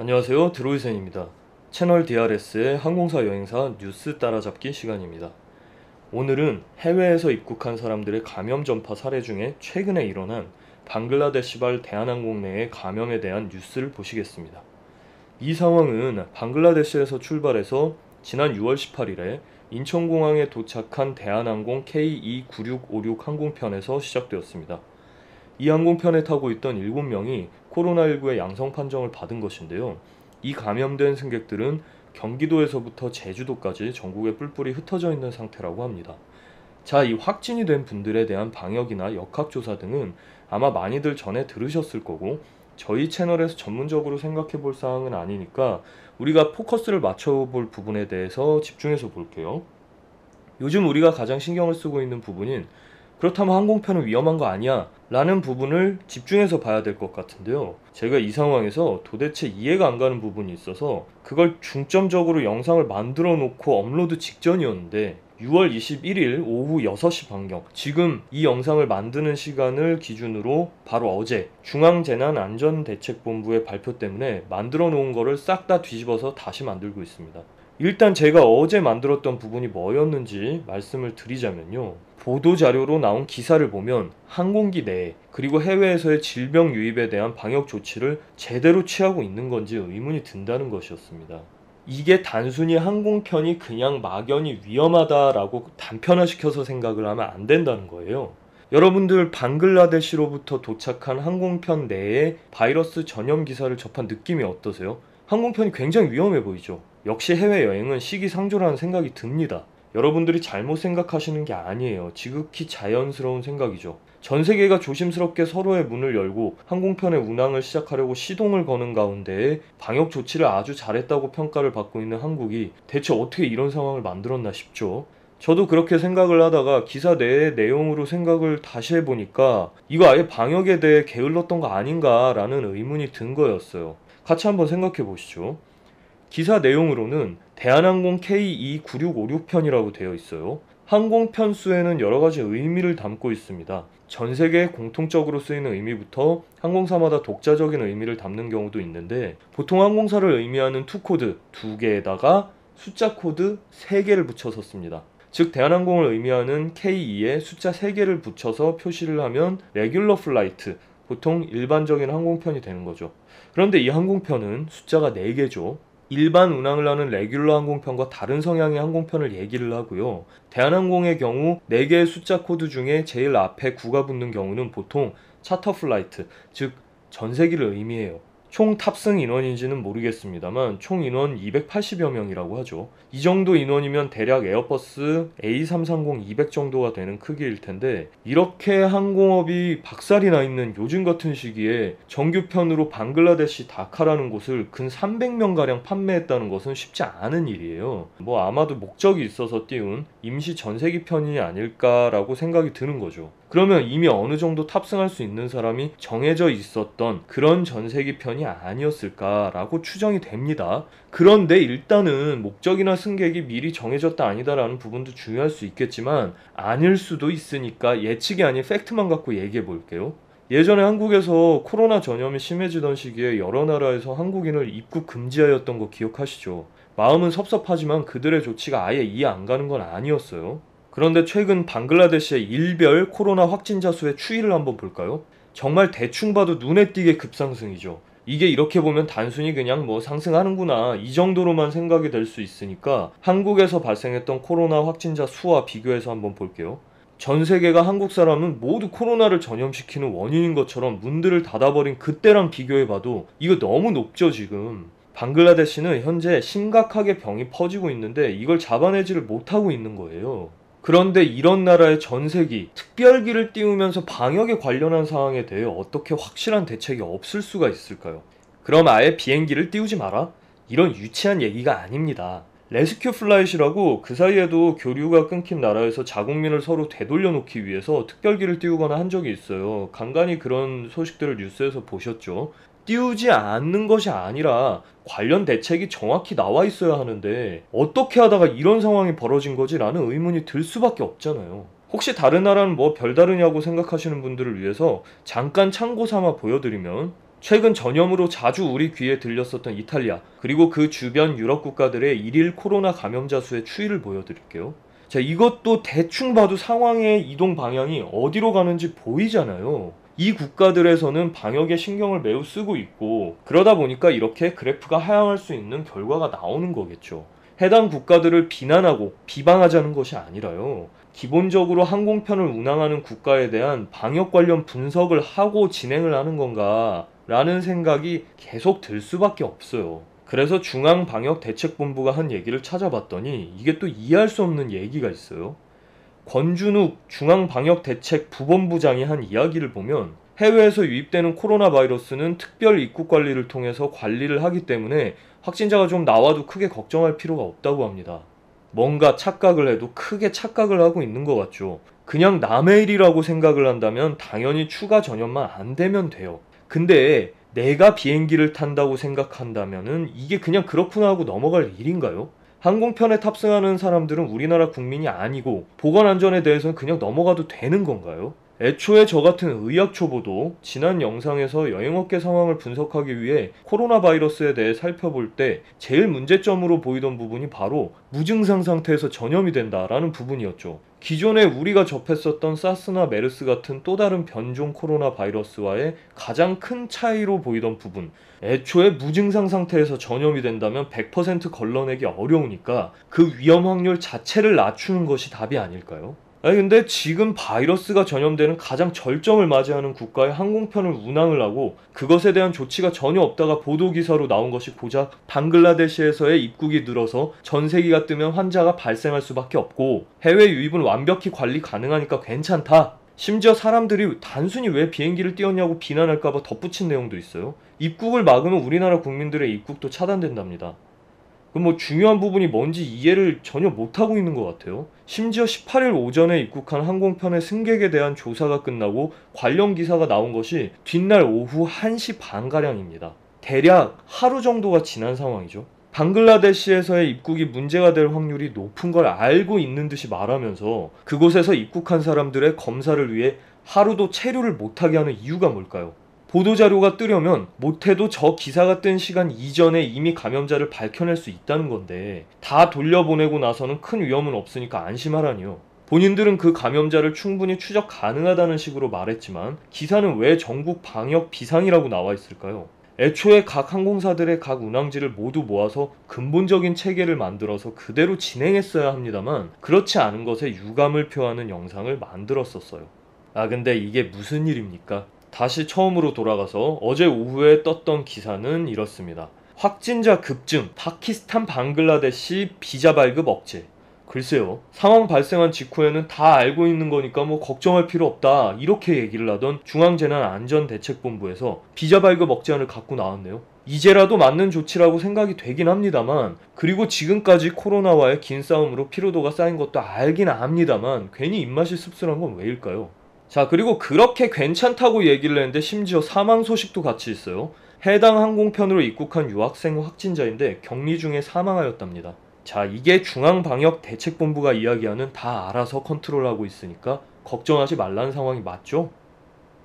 안녕하세요. 드로이센입니다. 채널 DRS의 항공사 여행사 뉴스 따라잡기 시간입니다. 오늘은 해외에서 입국한 사람들의 감염 전파 사례 중에 최근에 일어난 방글라데시발 대한항공 내의 감염에 대한 뉴스를 보시겠습니다. 이 상황은 방글라데시에서 출발해서 지난 6월 18일에 인천공항에 도착한 대한항공 KE9656 항공편에서 시작되었습니다. 이 항공편에 타고 있던 7명이 코로나19의 양성 판정을 받은 것인데요. 이 감염된 승객들은 경기도에서부터 제주도까지 전국에 뿔뿔이 흩어져 있는 상태라고 합니다. 자, 이 확진이 된 분들에 대한 방역이나 역학조사 등은 아마 많이들 전에 들으셨을 거고, 저희 채널에서 전문적으로 생각해 볼 사항은 아니니까 우리가 포커스를 맞춰볼 부분에 대해서 집중해서 볼게요. 요즘 우리가 가장 신경을 쓰고 있는 부분인 그렇다면 항공편은 위험한 거 아니야? 라는 부분을 집중해서 봐야 될 것 같은데요. 제가 이 상황에서 도대체 이해가 안 가는 부분이 있어서 그걸 중점적으로 영상을 만들어 놓고 업로드 직전이었는데 6월 21일 오후 6시 방경, 지금 이 영상을 만드는 시간을 기준으로 바로 어제 중앙재난안전대책본부의 발표 때문에 만들어 놓은 거를 싹 다 뒤집어서 다시 만들고 있습니다. 일단 제가 어제 만들었던 부분이 뭐였는지 말씀을 드리자면요. 보도자료로 나온 기사를 보면 항공기 내에 그리고 해외에서의 질병 유입에 대한 방역 조치를 제대로 취하고 있는 건지 의문이 든다는 것이었습니다. 이게 단순히 항공편이 그냥 막연히 위험하다라고 단편화시켜서 생각을 하면 안 된다는 거예요. 여러분들 방글라데시로부터 도착한 항공편 내에 바이러스 전염 기사를 접한 느낌이 어떠세요? 항공편이 굉장히 위험해 보이죠? 역시 해외여행은 시기상조라는 생각이 듭니다. 여러분들이 잘못 생각하시는 게 아니에요. 지극히 자연스러운 생각이죠. 전 세계가 조심스럽게 서로의 문을 열고 항공편의 운항을 시작하려고 시동을 거는 가운데 방역 조치를 아주 잘했다고 평가를 받고 있는 한국이 대체 어떻게 이런 상황을 만들었나 싶죠. 저도 그렇게 생각을 하다가 기사 내의 내용으로 생각을 다시 해보니까 이거 아예 방역에 대해 게을렀던 거 아닌가라는 의문이 든 거였어요. 같이 한번 생각해 보시죠. 기사 내용으로는 대한항공 KE9656편이라고 되어 있어요. 항공편 수에는 여러 가지 의미를 담고 있습니다. 전 세계에 공통적으로 쓰이는 의미부터 항공사마다 독자적인 의미를 담는 경우도 있는데, 보통 항공사를 의미하는 투코드 2개에다가 숫자 코드 3개를 붙여서 씁니다. 즉 대한항공을 의미하는 K2에 숫자 3개를 붙여서 표시를 하면 레귤러 플라이트, 보통 일반적인 항공편이 되는 거죠. 그런데 이 항공편은 숫자가 4개죠. 일반 운항을 하는 레귤러 항공편과 다른 성향의 항공편을 얘기를 하고요. 대한항공의 경우 4개의 숫자 코드 중에 제일 앞에 9가 붙는 경우는 보통 차터 플라이트, 즉 전세기를 의미해요. 총 탑승 인원인지는 모르겠습니다만 총 인원 280여 명이라고 하죠. 이 정도 인원이면 대략 에어버스 A330-200 정도가 되는 크기일 텐데, 이렇게 항공업이 박살이 나 있는 요즘 같은 시기에 정규편으로 방글라데시 다카라는 곳을 근 300명가량 판매했다는 것은 쉽지 않은 일이에요. 아마도 목적이 있어서 띄운 임시 전세기 편이 아닐까라고 생각이 드는 거죠. 그러면 이미 어느 정도 탑승할 수 있는 사람이 정해져 있었던 그런 전세기 편이 아니었을까라고 추정이 됩니다. 그런데 일단은 목적이나 승객이 미리 정해졌다 아니다라는 부분도 중요할 수 있겠지만 아닐 수도 있으니까 예측이 아닌 팩트만 갖고 얘기해 볼게요. 예전에 한국에서 코로나 전염이 심해지던 시기에 여러 나라에서 한국인을 입국 금지하였던 거 기억하시죠? 마음은 섭섭하지만 그들의 조치가 아예 이해 안 가는 건 아니었어요. 그런데 최근 방글라데시의 일별 코로나 확진자 수의 추이를 한번 볼까요? 정말 대충 봐도 눈에 띄게 급상승이죠. 이게 이렇게 보면 단순히 그냥 상승하는구나 이 정도로만 생각이 될 수 있으니까 한국에서 발생했던 코로나 확진자 수와 비교해서 한번 볼게요. 전 세계가 한국 사람은 모두 코로나를 전염시키는 원인인 것처럼 문들을 닫아버린 그때랑 비교해봐도 이거 너무 높죠 지금. 방글라데시는 현재 심각하게 병이 퍼지고 있는데 이걸 잡아내지를 못하고 있는 거예요. 그런데 이런 나라의 전세기, 특별기를 띄우면서 방역에 관련한 사항에 대해 어떻게 확실한 대책이 없을 수가 있을까요? 그럼 아예 비행기를 띄우지 마라? 이런 유치한 얘기가 아닙니다. 레스큐 플라잇이라고 그 사이에도 교류가 끊긴 나라에서 자국민을 서로 되돌려 놓기 위해서 특별기를 띄우거나 한 적이 있어요. 간간히 그런 소식들을 뉴스에서 보셨죠? 띄우지 않는 것이 아니라 관련 대책이 정확히 나와 있어야 하는데 어떻게 하다가 이런 상황이 벌어진 거지? 라는 의문이 들 수밖에 없잖아요. 혹시 다른 나라는 별다르냐고 생각하시는 분들을 위해서 잠깐 참고 삼아 보여드리면, 최근 전염으로 자주 우리 귀에 들렸었던 이탈리아, 그리고 그 주변 유럽 국가들의 일일 코로나 감염자 수의 추이를 보여드릴게요. 자, 이것도 대충 봐도 상황의 이동 방향이 어디로 가는지 보이잖아요. 이 국가들에서는 방역에 신경을 매우 쓰고 있고, 그러다 보니까 이렇게 그래프가 하향할 수 있는 결과가 나오는 거겠죠. 해당 국가들을 비난하고 비방하자는 것이 아니라요, 기본적으로 항공편을 운항하는 국가에 대한 방역 관련 분석을 하고 진행을 하는 건가 라는 생각이 계속 들 수밖에 없어요. 그래서 중앙방역대책본부가 한 얘기를 찾아봤더니 이게 또 이해할 수 없는 얘기가 있어요. 권준욱 중앙방역대책부본부장이 한 이야기를 보면, 해외에서 유입되는 코로나 바이러스는 특별 입국 관리를 통해서 관리를 하기 때문에 확진자가 좀 나와도 크게 걱정할 필요가 없다고 합니다. 뭔가 착각을 해도 크게 착각을 하고 있는 것 같죠. 그냥 남의 일이라고 생각을 한다면 당연히 추가 전염만 안 되면 돼요. 근데 내가 비행기를 탄다고 생각한다면은 이게 그냥 그렇구나 하고 넘어갈 일인가요? 항공편에 탑승하는 사람들은 우리나라 국민이 아니고 보건 안전에 대해서는 그냥 넘어가도 되는 건가요? 애초에 저 같은 의학 초보도 지난 영상에서 여행업계 상황을 분석하기 위해 코로나 바이러스에 대해 살펴볼 때 제일 문제점으로 보이던 부분이 바로 무증상 상태에서 전염이 된다라는 부분이었죠. 기존에 우리가 접했었던 사스나 메르스 같은 또 다른 변종 코로나 바이러스와의 가장 큰 차이로 보이던 부분, 애초에 무증상 상태에서 전염이 된다면 100% 걸러내기 어려우니까 그 위험 확률 자체를 낮추는 것이 답이 아닐까요? 아니 근데 지금 바이러스가 전염되는 가장 절정을 맞이하는 국가에 항공편을 운항을 하고 그것에 대한 조치가 전혀 없다가 보도기사로 나온 것이 고작 방글라데시에서의 입국이 늘어서 전세기가 뜨면 환자가 발생할 수밖에 없고 해외 유입은 완벽히 관리 가능하니까 괜찮다. 심지어 사람들이 단순히 왜 비행기를 띄웠냐고 비난할까봐 덧붙인 내용도 있어요. 입국을 막으면 우리나라 국민들의 입국도 차단된답니다. 그 중요한 부분이 뭔지 이해를 전혀 못하고 있는 것 같아요. 심지어 18일 오전에 입국한 항공편의 승객에 대한 조사가 끝나고 관련 기사가 나온 것이 뒷날 오후 1시 반가량입니다. 대략 하루 정도가 지난 상황이죠. 방글라데시에서의 입국이 문제가 될 확률이 높은 걸 알고 있는 듯이 말하면서 그곳에서 입국한 사람들의 검사를 위해 하루도 체류를 못하게 하는 이유가 뭘까요? 보도자료가 뜨려면 못해도 저 기사가 뜬 시간 이전에 이미 감염자를 밝혀낼 수 있다는 건데 다 돌려보내고 나서는 큰 위험은 없으니까 안심하라니요. 본인들은 그 감염자를 충분히 추적 가능하다는 식으로 말했지만 기사는 왜 전국 방역 비상이라고 나와 있을까요? 애초에 각 항공사들의 각 운항지를 모두 모아서 근본적인 체계를 만들어서 그대로 진행했어야 합니다만 그렇지 않은 것에 유감을 표하는 영상을 만들었었어요. 근데 이게 무슨 일입니까? 다시 처음으로 돌아가서 어제 오후에 떴던 기사는 이렇습니다. 확진자 급증, 파키스탄 방글라데시 비자 발급 억제. 글쎄요, 상황 발생한 직후에는 다 알고 있는 거니까 걱정할 필요 없다 이렇게 얘기를 하던 중앙재난안전대책본부에서 비자 발급 억제안을 갖고 나왔네요. 이제라도 맞는 조치라고 생각이 되긴 합니다만, 그리고 지금까지 코로나와의 긴 싸움으로 피로도가 쌓인 것도 알긴 압니다만 괜히 입맛이 씁쓸한 건 왜일까요? 자, 그리고 그렇게 괜찮다고 얘기를 했는데 심지어 사망 소식도 같이 있어요. 해당 항공편으로 입국한 유학생 확진자인데 격리 중에 사망하였답니다. 자, 이게 중앙방역대책본부가 이야기하는 다 알아서 컨트롤하고 있으니까 걱정하지 말라는 상황이 맞죠?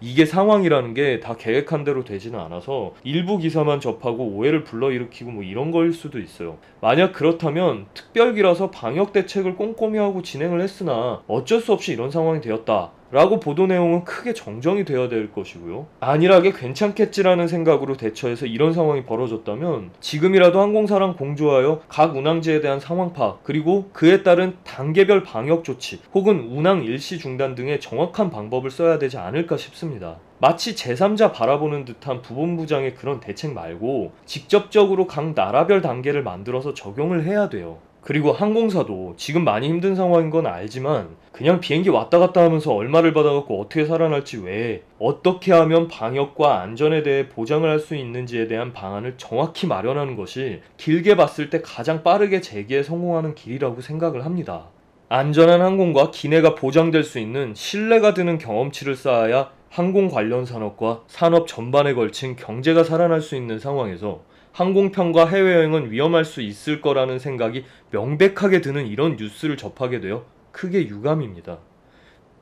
이게 상황이라는 게 다 계획한 대로 되지는 않아서 일부 기사만 접하고 오해를 불러일으키고 이런 거일 수도 있어요. 만약 그렇다면 특별기라서 방역 대책을 꼼꼼히 하고 진행을 했으나 어쩔 수 없이 이런 상황이 되었다 라고 보도 내용은 크게 정정이 되어야 될 것이고요. 안일하게 괜찮겠지라는 생각으로 대처해서 이런 상황이 벌어졌다면 지금이라도 항공사랑 공조하여 각 운항지에 대한 상황 파악, 그리고 그에 따른 단계별 방역 조치 혹은 운항 일시 중단 등의 정확한 방법을 써야 되지 않을까 싶습니다. 마치 제3자 바라보는 듯한 부본부장의 그런 대책 말고 직접적으로 각 나라별 단계를 만들어서 적용을 해야 돼요. 그리고 항공사도 지금 많이 힘든 상황인 건 알지만 그냥 비행기 왔다 갔다 하면서 얼마를 받아갖고 어떻게 살아날지 외에 어떻게 하면 방역과 안전에 대해 보장을 할 수 있는지에 대한 방안을 정확히 마련하는 것이 길게 봤을 때 가장 빠르게 재기에 성공하는 길이라고 생각을 합니다. 안전한 항공과 기내가 보장될 수 있는 신뢰가 드는 경험치를 쌓아야 항공 관련 산업과 산업 전반에 걸친 경제가 살아날 수 있는 상황에서 항공편과 해외여행은 위험할 수 있을 거라는 생각이 명백하게 드는 이런 뉴스를 접하게 되어 크게 유감입니다.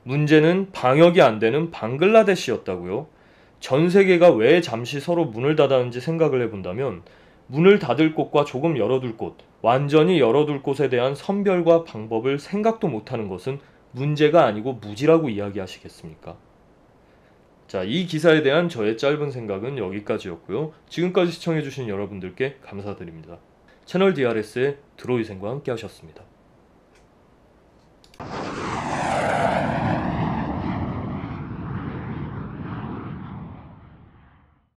문제는 방역이 안 되는 방글라데시였다고요? 전 세계가 왜 잠시 서로 문을 닫았는지 생각을 해본다면 문을 닫을 곳과 조금 열어둘 곳, 완전히 열어둘 곳에 대한 선별과 방법을 생각도 못하는 것은 문제가 아니고 무지라고 이야기하시겠습니까? 자, 이 기사에 대한 저의 짧은 생각은 여기까지였고요. 지금까지 시청해주신 여러분들께 감사드립니다. 채널 DRS의 드로이센과 함께 하셨습니다.